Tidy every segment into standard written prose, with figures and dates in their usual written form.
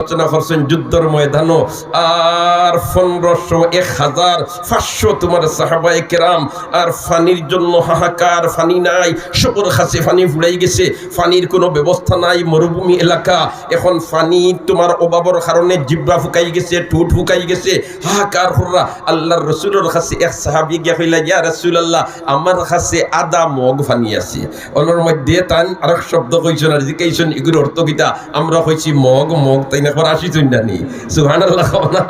আলোচনা করছেন যুদ্ধের ময়দানও আর 1500-1500 তোমার সাহাবায়ে কেরাম আর ফানির জন্য হাহাকার, ফানি নাই, সবর কাছে ফানি ফুরাই গেছে, ফানির কোনো ব্যবস্থা নাই, মরুভূমি এলাকা, এখন ফানি তোমার অভাবের কারণে জিহ্বা ফুকাই গেছে, ঠোঁট ফুকাই গেছে, হাহাকার হররা। আল্লাহর রাসূলের কাছে এক সাহাবী গিয়া কইলা, ইয়া রাসূলুল্লাহ, আমার কাছে আদা মগ ফানি আছে। ওনার মধ্যে তান আরেক শব্দ কইছেন আর জিকাইছেন, এগুলোর অর্থ কিটা? আমরা কইছি মগ মগ, তাই না? আসিছুন নানি সুবহানাল্লাহ না?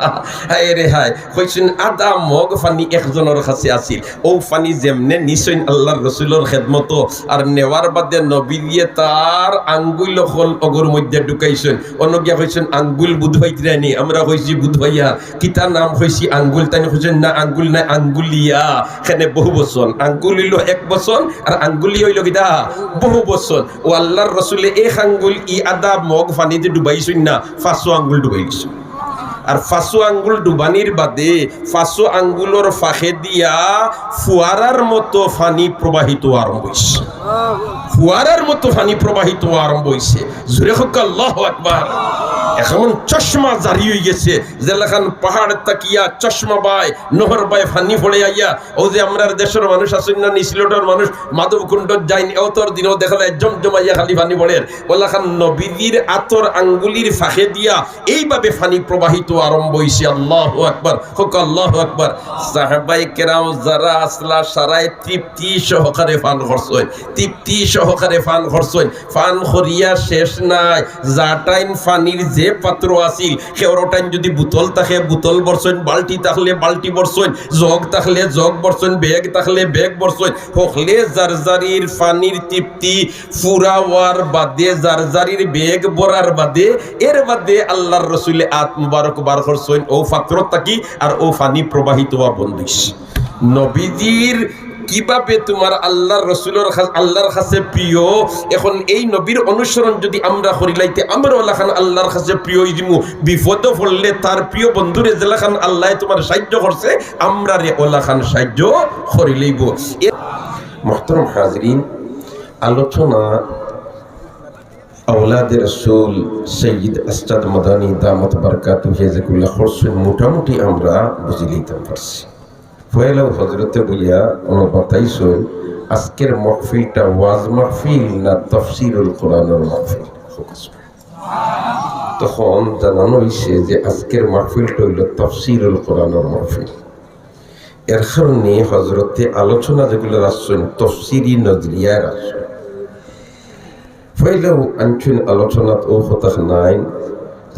হায় রে হায়, কইছেন আদা মগ ফানি একজনের কাছে আছিল। ও ফানি যেমনে নিছেন আল্লাহর রাসূলের খেদমত আর নেওয়ার বাদে নবী দিয়ে তার আঙ্গুল হল অগর মধ্যে ঢুকাইছেন। অনগিয়া কইছেন আঙ্গুল বুধবাইতে নি, আমরা কইছি বুধবাইয়া, কিতা নাম কইছি আঙ্গুল, তাই কইছেন না আঙ্গুল না আঙ্গুলিয়া। এখানে বহু বচন, আঙ্গুল হইল এক বচন আর আঙ্গুলি হইল কিতা বহু বচন। ও আল্লাহর রাসূলে এক আঙ্গুল ই আদা মগ ফানিতে ডুবাইছেন না, 500 আঙ্গুল ডুবাই গেছে। আর 500 আঙ্গুল ডুবানির বাদে 500 আঙ্গুলের ফাঁকে দিয়া ফুয়ারার মতো ফানি প্রবাহিত আরম্ভ হয়েছে, ফুয়ারার মতো ফানি প্রবাহিত আরম্ভ হয়েছে। জোরে হোক আল্লাহু আকবার। এখন চশমা জারি হয়ে গেছে, যেলাখান পাহাড় তাকিয়া চশমা বাই নহর বাই ফানি ফলে আইয়া। ও যে আমরা দেশের মানুষ আছেন না, নিসিলটার মানুষ মাধবকুণ্ড যায়নি, অতর দিনও দেখালে জমজমাইয়া খালি ফানি পড়ে। ওলাখান নবীর আতর আঙ্গুলির ফাঁকে দিয়া এইভাবে ফানি প্রবাহিত আরম্ভ হয়েছে। আল্লাহু আকবার, হোক আল্লাহু আকবার। সাহাবায়ে কেরাম যারা আসলা সারায় তৃপ্তি সহকারে ফান করছেন, তৃপ্তি সহকারে ফান করছেন। ফান করিয়া শেষ নাই, যাটাইন ফানির যে পাত্র আছিল সেওরটাইন যদি বোতল থাকে বোতল বরছেন, বালতি থাকলে বালতি বরছেন, জগ থাকলে জগ বরছেন, ব্যাগ থাকলে ব্যাগ বরছেন। হকলে জারজারির ফানির তৃপ্তি ফুরাওয়ার বাদে, জারজারির ব্যাগ বরার বাদে, এর বাদে আল্লাহর রাসূলে আত মুবারক বার করছেন ও পাত্র থাকি আর ও ফানি প্রবাহিত হওয়া বন্দিশ। নবীজির কিভাবে তোমার আল্লাহর রাসূলের আল্লাহর কাছে প্রিয়, এখন এই নবীর অনুসরণ যদি আমরা করিলাইতে আমরা ওলাখান আল্লাহর কাছে প্রিয় হইমু। বিপদ পড়লে তার প্রিয় বন্ধুরে যেলাখান আল্লাহ তোমার সাহায্য করছে, আমরা রে ওলাখান সাহায্য করিলাইব। মুহতারাম হাজরিন, আলোচনা আওলাদে রাসূল সৈয়দ আসজাদ মাদানী দামাত বারাকাতুহু জাযাকুল্লাহ খরসুন মোটামুটি আমরা বুঝি লইতে পারছি। ফয়লাও হজরতে বলিয়া আমার বাতাইছেন আজকের মাহফিলটা ওয়াজ মাহফিল না তাফসীরুল কোরআনের মাহফিল। তখন জানানো হয়েছে যে আজকের মাহফিলটা হইল তাফসীরুল কোরআনের মাহফিল। এর কারণে হজরতে আলোচনা যেগুলো আসছেন তাফসীরি নজরিয়ায় আসছেন। ফয়লাও আনছেন আলোচনাত ও কথা নাই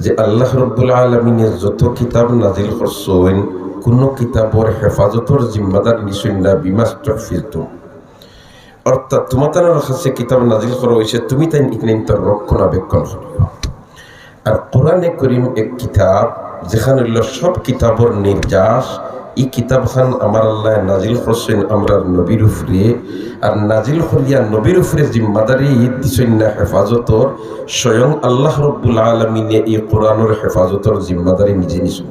যে আল্লাহ রাব্বুল আলামিনের যত কিতাব নাজিল করছেন কোন কিতাবর হেফাজতর জিম্মাদার নিছেন না বিমাস্তাহফিজতুম, অর্থাৎ তোমাদের কাছে কিতাব নাজিল করা হয়েছে, তুমি তাই তার রক্ষণাবেক্ষণ করিও। আর কোরআনে করিম এক কিতাব যেখানে সব কিতাবর নির্যাস। এই কিতাবখান আমার আল্লাহ নাজিল করছেন আমরা নবীর উপরে, আর নাজিল করিয়া নবীর উপরে জিম্মাদারি দিছেন না হেফাজতর। স্বয়ং আল্লাহ রাব্বুল আলামিনে এই কোরআনের হেফাজতর জিম্মাদারি নিজে নিছেন।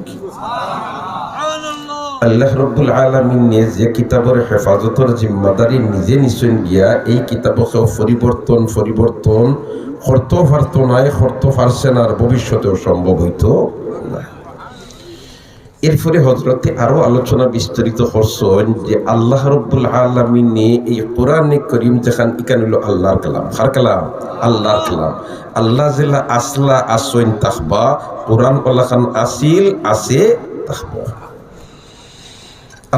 আল্লাহ রাব্বুল আলামিন যে কিতাবের হেফাজতের জিম্মাদারি নিজে নিছেন গিয়া, এই কিতাবকে পরিবর্তন করতে পারত নাই, করতে পারছেন আর ভবিষ্যতেও সম্ভব হইত না। এরপরে হযরতে আরো আলোচনা বিস্তারিত করছেন যে আল্লাহ রাব্বুল আলামিন এই কোরআনে কারীম যেখান ইকান হলো আল্লাহর কালাম। কার কালাম? আল্লাহর কালাম। আল্লাহ জেলা আসলা আসইন তাখবা, কোরআন ওলাখান আসিল আছে তাখবা।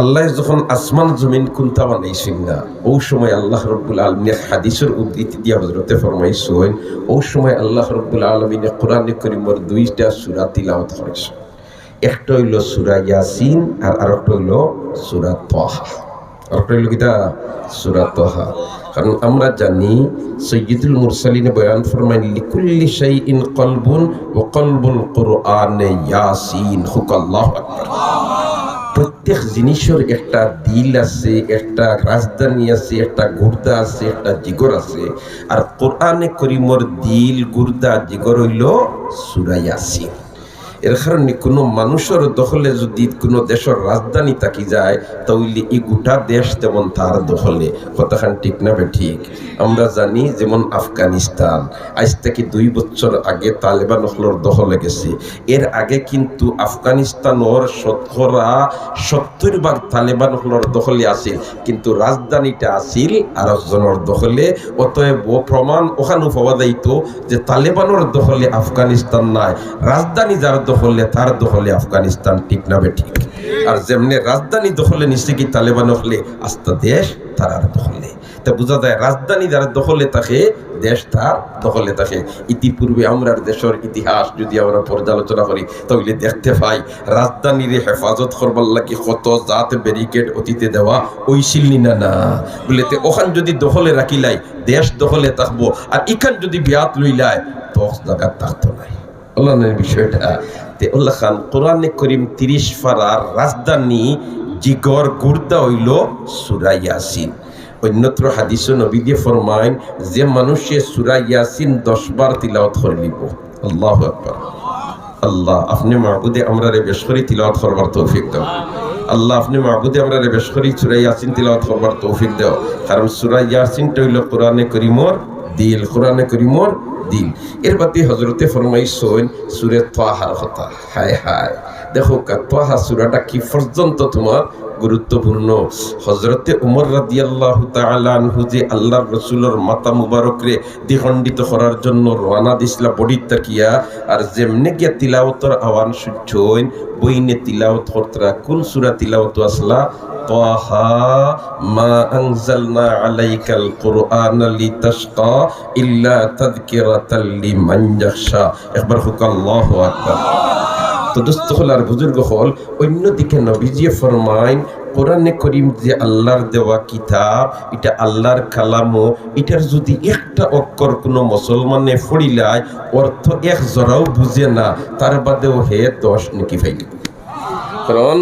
আল্লাহ যখন আসমান জমিন কুন্তা বানাইছেন না, ওই সময় আল্লাহ রাব্বুল আলামিন হাদিসের উদ্ধৃতি দিয়ে হযরতে ফরমাইছেন ওই সময় আল্লাহ রাব্বুল আলামিন কোরআনে কারীমের 2টা সূরা তিলাওয়াত করেছেন। একটা হইল সূরা ইয়াসিন আর আরেকটা হইল সূরা তাহা। আরেকটা হইল কিটা? সূরা তাহা। কারণ আমরা জানি সাইয়্যিদুল মুরসালিন বয়ান ফরমাইন লিকুল্লি শাইইন কলবুন ওয়া কলবুল কুরআনে ইয়াসিন। আল্লাহু আকবার। প্রত্যেক জিনিসের একটা দিল আছে, একটা রাজধানী আছে, একটা গুর্দা আছে, একটা জিগর আছে। আর কোরআনে কারীমের দিল, গুর্দা, জিগর হইল সূরা ইয়াসিন। এর কারণে কোনো মানুষের দখলে যদি কোনো দেশের রাজধানী থাকি যায় তাহলে এই গোটা দেশ তেমন তার দখলে। কথাখান ঠিক না বে ঠিক? আমরা জানি যেমন আফগানিস্তান আজ থেকে 2 বছর বছর আগে তালেবান হলর দখলে গেছে। এর আগে কিন্তু আফগানিস্তানের 70% তালেবান হলর দখলে আছিল, কিন্তু রাজধানীটা আছিল আরেকজনের দখলে। অতএব ও প্রমাণ ওখানে পাওয়া যাইত যে তালেবানের দখলে আফগানিস্তান নাই, রাজধানী যার দখলে তার দখলে আফগানিস্তান। ঠিক না বেঠিক? আর যেমনি রাজধানী দখলে নিশ্চে কি তালেবান হলে আস্তা দেশ তার দখলে। তা বোঝা যায় রাজধানী যার দখলে থাকে দেশ তার দখলে থাকে। ইতিপূর্বে আমরা দেশের ইতিহাস যদি আমরা পর্যালোচনা করি তাহলে দেখতে পাই রাজধানীর হেফাজত করবার লাগি কত জাত ব্যারিকেড অতীতে দেওয়া ওইছিল না বলেতে ওখান যদি দখলে রাখিলাই দেশ দখলে থাকবো, আর ইখান যদি বিয়াত লইলাই 10 জায়গা থাকতো নাই। আল্লাহর বিষয়টা তে উল্লাহ খান কোরআনে করিম 30 পারার রাজধানী জিগর গুর্দা হইল সূরা ইয়াসিন। অন্যত্র হাদিসে নবী দিয়ে ফরমাইন যে মানুষে সূরা ইয়াসিন 10 বার তিলাওয়াত করে নিব। আল্লাহু আকবার। আল্লাহ আপনি মাহবুদে আমরারে বেশ করে তিলাওয়াত করবার তৌফিক দাও। আল্লাহ আপনি মাহবুদে আমরারে বেশ করে সূরা ইয়াসিন তিলাওয়াত করবার তৌফিক দাও। কারণ সূরা ইয়াসিনটা হইল কোরআনে করিমর দিল, কোরআনে করিমর দিল। এর বাদে হযরতে ফরমাইছেন সূরা তাহার কথা। হায় হায় দেখো তাহা সূরাটা কি পর্যন্ত তোমার গুরুত্বপূর্ণ। হযরতে উমর রাদিয়াল্লাহু তাআলা আনহু যে আল্লাহর রাসূলের মাথা মুবারকরে দ্বিখণ্ডিত করার জন্য রওনা দিছিলা বডি তাকিয়া, আর যেমনে গিয়া তিলাওয়াতের আওয়াজ শুনছইন বইনে তিলাওয়াত করতরা কোন সূরা তিলাওয়াত আসলা তাহা মা আনজালনা আলাইকাল কুরআনা লিতাশকা ইল্লা তাযকিরাতাল লিমান ইয়াখশা। একবার হুক আল্লাহু আকবার। তো দোস্ত হল আর বুজুর্গ হল, অন্যদিকে নবীজি ফরমাইন কোরআনে করিম যে আল্লাহর দেওয়া কিতাব, এটা আল্লাহর কালামও, এটার যদি একটা অক্ষর কোনো মুসলমানে ফড়িলায় অর্থ এক জরাও বুঝে না, তার বাদেও হে 10 নেকি পাইল। কারণ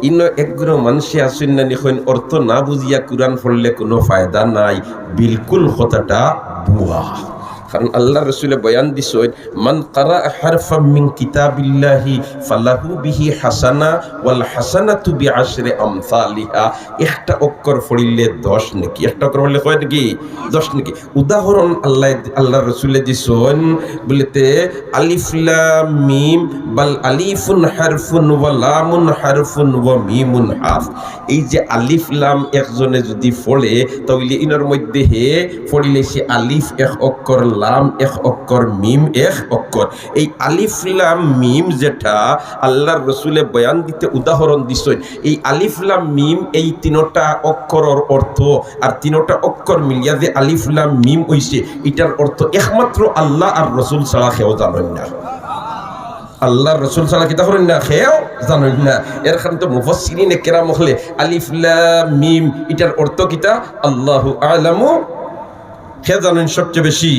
ইনো একগুলো মানুষে আসেন না নিখন অর্থ না বুঝিয়া কোরআন পড়লে কোনো ফায়দা নাই, বিলকুল কথাটা ভুয়া। কারণ আল্লাহ রাসূলে বয়ান দিছেন মান কারা হারফাম মিন কিতাবিল্লাহি ফালাহু বিহি হাসানা ওয়াল হাসানাতু বিআশরি আমসালিহা। একটা অক্ষর পড়িলে 10 নেকি, একটা অক্ষর পড়লে কয় নেকি 10 নেকি। উদাহরণ আল্লাহ রাসূলে দিছেন বলতে আলিফ লাম মিম বাল আলিফুন হারফুন ওয়া লামুন হারফুন ওয়া মিমুন হারফ। এই যে আলিফ লাম একজনে যদি পড়ে তাহলে ইনার মধ্যে হে পড়িলে সে আলিফ এক অক্ষর, লাম এক অক্ষর, মিম এক অক্ষর। এই আলিফ লাম মিম যেটা আল্লাহর রাসূলে বয়ান দিতে উদাহরণ দিছেন, এই আলিফ লাম মিম এই তিনটা অক্ষরের অর্থ আর তিনটা অক্ষর মিলিয়া যে আলিফ লাম মিম হইছে এটার অর্থ একমাত্র আল্লাহ আর রাসূল ছাড়া কেউ জানেন না। আল্লাহর রাসূল ছাড়া কিতা করেন না, কেউ জানেন না। এর কারণে তো মুফাসসিরিনে কেরাম হলে আলিফ লাম মিম এটার অর্থ কিতা আল্লাহু আ'লামু, কে জানেন সবচেয়ে বেশি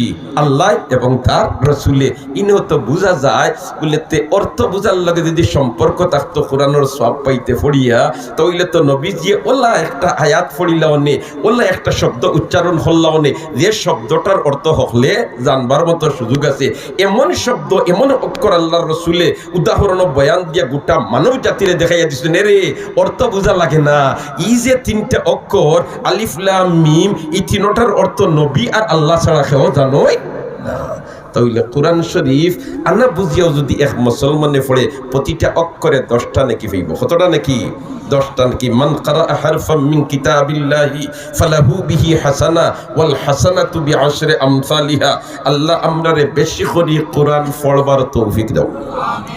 আল্লাহ এবং তার রাসূলে। ইনও তো বোঝা যায় বলতে অর্থ বোঝার লাগে যদি সম্পর্ক থাকতো কোরআনের সওয়াব পাইতে পড়িয়া, তাহলে তো নবীজি ওলা একটা আয়াত পড়িলাও নে, ওলা একটা শব্দ উচ্চারণ হল্লাও নে, যে শব্দটার অর্থ হলে জানবার মতো সুযোগ আছে। এমন শব্দ এমন অক্ষর আল্লাহর রাসূলে উদাহরণ বয়ান দিয়া গোটা মানব জাতিরে দেখাইয়া দিচ্ছেন, রে অর্থ বোঝা লাগে না। এই যে 3টা অক্ষর আলিফ লাম মিম, এই 3টার অর্থ নবী আর আল্লাহ ছাড়া কেউ জানোই না। তাহলে কোরআন শরীফ আনা বুঝিয়াও যদি এক মুসলমানে পড়ে প্রতিটা অক্ষরে 10টা নাকি পাইব। কতটা নাকি? 10টা নাকি। মান কারা হারফাম মিন কিতাবিল্লাহি ফালাহু বিহি হাসানা ওয়াল হাসানাতু বিআশরি আমসালিহা। আল্লাহ আমরারে বেশি করে কোরআন পড়বার তৌফিক দাও,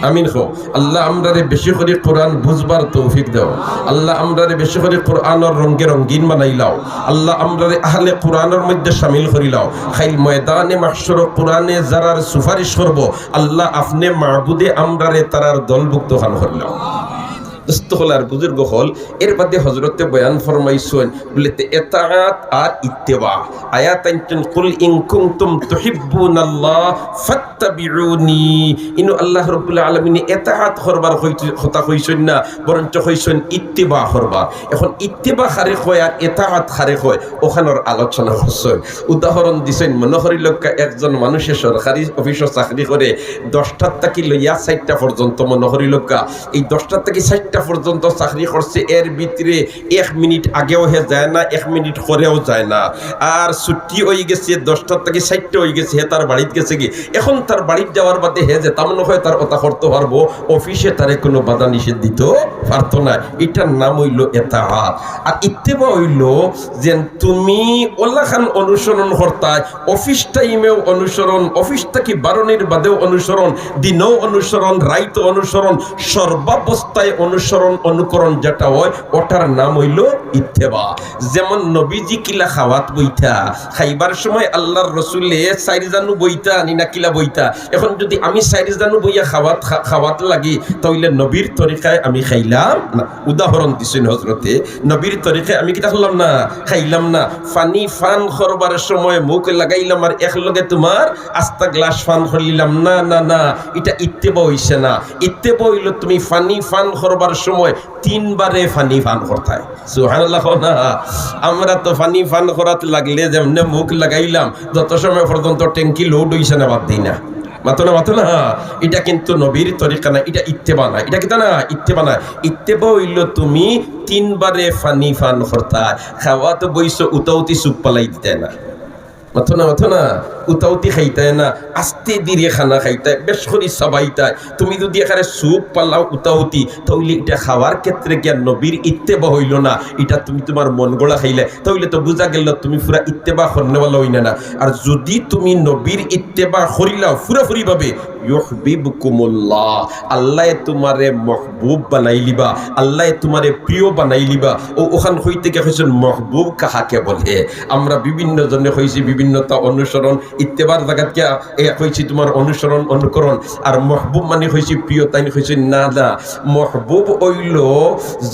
আমিন হো। আল্লাহ আমরারে বেশি করে কোরআন বুঝবার তৌফিক দাও। আল্লাহ আমরারে বেশি করে কোরআনের রঙে রঙিন বানাইলাও। আল্লাহ আমরারে আহলে কোরআনের মধ্যে শামিল করিলাও। খাইল ময়দানে মাহশর কোরআনে যারার সুপারিশ করব আল্লাহ আপনি মাহবুদে আমরারে তারার দলভুক্ত খান করিলাও। দোস্তহলার বুজুর্গ হল। এর বাদে হযরতে বয়ান ফরমাইছেন বলতে ইতাআত আর ইত্তিবা। আয়াত আনতুন কুল ইন কুনতুম তুহিব্বুনাল্লাহ ফাত্তাবিউনি। ইনু আল্লাহ রাব্বুল আলামিন ইতাআত করবার কথা কইছেন না, বরঞ্চ কইছেন ইত্তিবা করবার। এখন ইত্তিবা খারে কয় আর ইতাআত খারে কয়, ওখানের আলোচনা করছেন। উদাহরণ দিছেন, মনে করিল একজন মানুষের সরকারি অফিসে চাকরি করে 10টা থেকে লইয়া 4টা পর্যন্ত, মনে করিল এই 10টা থেকে 4টা পর্যন্ত চাকরি করছে, এর ভিতরে 1 মিনিট আগেও হে যায় না, 1 মিনিট পরেও যায় না। আর ছুটি হয়ে গেছে 10টা থেকে 4টা হয়ে গেছে, হে তার বাড়িতে গেছে কি। এখন তার বাড়িতে যাওয়ার বাদে হে যে তেমন হয় তার কথা করতে পারবো, অফিসে তারে কোনো বাধা নিষেধ দিত পারতো না। এটার নাম হইল ইতাআত। আর ইত্তেবা হইল যে তুমি ওলা খান অনুসরণ করতায়, অফিস টাইমেও অনুসরণ, অফিস থেকে বারণের বাদেও অনুসরণ, দিনও অনুসরণ, রাইতও অনুসরণ, সর্বাবস্থায় অনুসরণ অনুকরণ যেটা হয় ওটার নাম হইল ইত্তেবা। যেমন নবীজি কিলা খাওয়াত বইতা, খাইবার সময় আল্লাহর রসুলে 4 জানু বইতা নি না কিলা বইতা। এখন যদি আমি 4 জানু বইয়া খাওয়াত লাগি, তাহলে নবীর তরিকায় আমি খাইলাম না। উদাহরণ দিছেন হজরতে, নবীর তরিকায় আমি কিতা করলাম না, খাইলাম না। পানি ফান করবার সময় মুখ লাগাইলাম আর একলগে তোমার আস্তা গ্লাস ফান করিলাম না, না না, এটা ইত্তেবা হইছে না। ইত্তেবা হইল তুমি পানি ফান করবার সময় 3 বারে পানি ফান করতায়। সুবহানাল্লাহ না। আমরা তো পানি ফান করাতে লাগলে যেমনে মুখ লাগাইলাম, যত সময় পর্যন্ত ট্যাঙ্কি লোড হইছে না বাদ দিই না, মাতো না। এটা কিন্তু নবীর তরিকা না, এটা ইত্তেবা না। এটা কিতা না, ইত্তেবা না। ইত্তেবা হইল তুমি 3 বারে পানি ফান করতায়। খাওয়া তো বইছো উতাউতি সুপ পালাই দিতে না, মাথো না, উতাউতি খাইতায় না, আস্তে ধীরে খানা খাইতায়, বেশ করে সবাইতায়। তুমি যদি এখানে সুপ পালাও উতাউতি, তাহলে এটা খাওয়ার ক্ষেত্রে কি আর নবীর ইত্তেবা হইল না, এটা তুমি তোমার মন গড়া খাইলে, তাহলে তো বুঝা গেল তুমি পুরা ইত্তেবা করনেওয়ালা হইনা না। আর যদি তুমি নবীর ইত্তেবা করিলাও পুরাপুরি ভাবে, ইউহিব্বুকুমুল্লাহ, আল্লাহ তোমারে মহবুব বানাই লিবা, আল্লাহ তোমারে প্রিয় বানাই লিবা। ও ওখান হইতে গিয়ে হয়েছেন মহবুব কাহাকে বলে। আমরা বিভিন্ন জনে হয়েছি বিভিন্নতা অনুসরণ, ইত্তেবার জায়গাত কে হয়েছি তোমার অনুসরণ অনুকরণ, আর মহবুব মানে হয়েছি প্রিয়, তাই হয়েছে না না। মহবুব হইল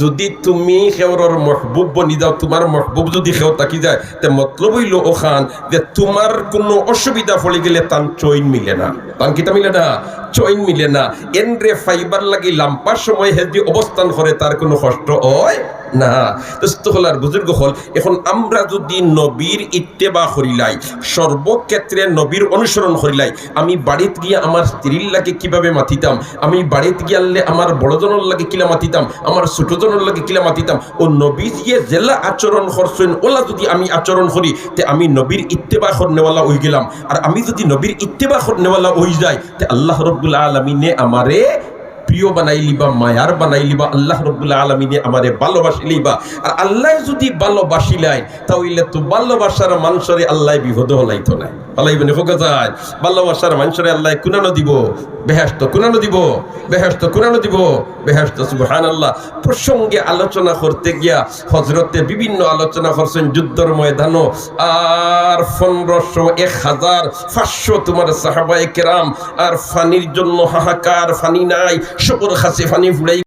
যদি তুমি সেওর মহবুব বনি যাও, তোমার মহবুব যদি সেও তাকি যায়, তে মতলব হইল ওখান যে তোমার কোনো অসুবিধা পড়ে গেলে তান চইন মিলে না, তান কিতা মিলে না, চইন মিলে না। এনরে ফাইবার লাগি লাম্পার সময় হেদি অবস্থান করে তার কোনো কষ্ট হয় না। তো হলার বুজুর্গ হল, এখন আমরা যদি নবীর ইত্তেবা করিলাই, সর্বক্ষেত্রে নবীর অনুসরণ করিলাই, আমি বাড়িতে গিয়ে আমার স্ত্রীর লাগে কিভাবে মাতিতাম, আমি বাড়িতে গিয়ে আমার বড়জনের লাগে কিলা মাতিতাম, আমার ছোটজনের লাগে কিলা মাতিতাম, ও নবী গিয়ে জেলা আচরণ করছেন ওলা যদি আমি আচরণ করি, তে আমি নবীর ইত্তেবা করনেওয়ালা হয়ে গেলাম। আর আমি যদি নবীর ইত্তেবা করনেওয়ালা হয়ে যাই, তে আল্লাহ রাব্বুল আলামিনে আমারে প্রিয় বানাই লিবা, মায়ার বানাই লিবা, আল্লাহ রাব্বুল আলামিনে আমারে ভালোবাসি লিবা। আর আল্লাহ যদি ভালোবাসিলাই, তাহলে তো ভালোবাসার মানুষরে আল্লাহ বিপদ হলাইতো না, পালাইবনে হোক যায়। ভালোবাসার মানুষরে আল্লাহ কুনানো দিব বেহেশত, কুনানো দিব বেহেশত, কুনানো দিব বেহেশত। সুবহানাল্লাহ। প্রসঙ্গে আলোচনা করতে গিয়া হযরতে বিভিন্ন আলোচনা করছেন যুদ্ধের ময়দানও। আর 1500 1500 তোমার সাহাবায়ে কেরাম, আর ফানির জন্য হাহাকার, ফানি নাই, সকল খাসে ফানি ফুড়াই